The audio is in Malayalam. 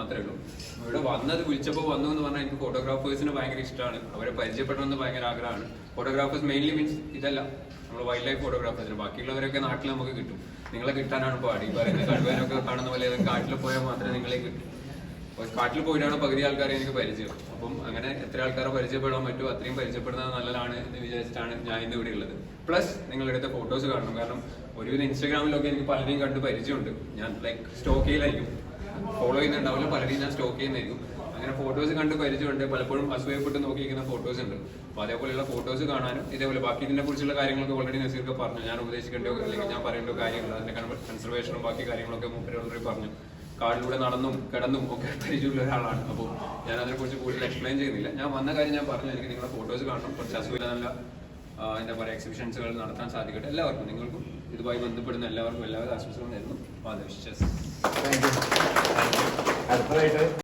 മാത്രമേ ഉള്ളൂ. ഇവിടെ വിളിച്ചപ്പോൾ വന്നു എന്ന് പറഞ്ഞാൽ എനിക്ക് ഫോട്ടോഗ്രാഫേഴ്സിന് ഭയങ്കര ഇഷ്ടമാണ്, അവരെ പരിചയപ്പെടണമെന്ന് ഭയങ്കര ആഗ്രഹമാണ്. ഫോട്ടോഗ്രാഫേഴ്സ് മെയിൻലി മീൻസ് ഇതല്ല, നമ്മൾ വൈൽഡ് ലൈഫ് ഫോട്ടോഗ്രാഫേഴ്സിന്. ബാക്കിയുള്ളവരൊക്കെ നാട്ടിൽ നമുക്ക് കിട്ടും, നിങ്ങളെ കിട്ടാനാണ് പാടി. പറയുന്നത് കടുവേനൊക്കെ കാണുന്ന പോലെ കാട്ടിൽ പോയാൽ മാത്രമേ നിങ്ങളെ കിട്ടും. കാട്ടിൽ പോയിട്ടാണ് പകുതി ആൾക്കാരെ എനിക്ക് പരിചയം. അപ്പം അങ്ങനെ എത്ര ആൾക്കാരെ പരിചയപ്പെടാൻ പറ്റുമോ അത്രയും പരിചയപ്പെടുന്നത് നല്ലതാണ് എന്ന് വിചാരിച്ചിട്ടാണ് ഞാൻ ഇന്ന് ഇവിടെ ഉള്ളത്. പ്ലസ് നിങ്ങളെടുത്ത ഫോട്ടോസ് കാണണം. കാരണം ഒരുവിധം ഇൻസ്റ്റാഗ്രാമിലൊക്കെ എനിക്ക് പലരെയും കണ്ട് പരിചയമുണ്ട്. ഞാൻ ലൈക്ക് സ്റ്റോക്ക് ചെയ്യലായിരിക്കും, ഫോളോ ചെയ്യുന്നുണ്ടാവില്ല, പലരെയും ഞാൻ സ്റ്റോക്ക് ചെയ്യുന്നതായിരിക്കും. അങ്ങനെ ഫോട്ടോസ് കണ്ട് പരിചയമുണ്ട്, പലപ്പോഴും അസൂയപ്പെട്ട് നോക്കിയിരിക്കുന്ന ഫോട്ടോസ് ഉണ്ട്. അപ്പോൾ അതേപോലെയുള്ള ഫോട്ടോസ് കാണാനും ഇതേപോലെ ബാക്കി ഇതിനെ കുറിച്ചുള്ള കാര്യങ്ങളൊക്കെ ഓൾറെഡി നസീർക്ക് പറഞ്ഞു. ഞാൻ ഉപദേശിക്കേണ്ടോ അല്ലെങ്കിൽ ഞാൻ പറയേണ്ട കാര്യങ്ങൾ അതിന്റെ കൺസർവേഷനും ബാക്കി കാര്യങ്ങളൊക്കെ മൂപ്പര് ഓൾറെഡി പറഞ്ഞു. കാടിലൂടെ നടന്നും കിടന്നും ഒക്കെ പരിചയമുള്ള ഒരാളാണ്. അപ്പോൾ ഞാൻ അതിനെക്കുറിച്ച് കൂടുതൽ എക്സ്പ്ലെയിൻ ചെയ്യുന്നില്ല. ഞാൻ വന്ന കാര്യം ഞാൻ പറഞ്ഞു, എനിക്ക് നിങ്ങളുടെ ഫോട്ടോസ് കാണണം. കുറച്ച് അസുഖമില്ല, നല്ല എന്താ പറയുക എക്സിബിഷൻസുകൾ നടത്താൻ സാധിക്കട്ടെ. എല്ലാവർക്കും, നിങ്ങൾക്കും ഇതുമായി ബന്ധപ്പെടുന്ന എല്ലാവർക്കും എല്ലാവരും ആശംസകളും നേരുന്നു. അടുത്തതായിട്ട്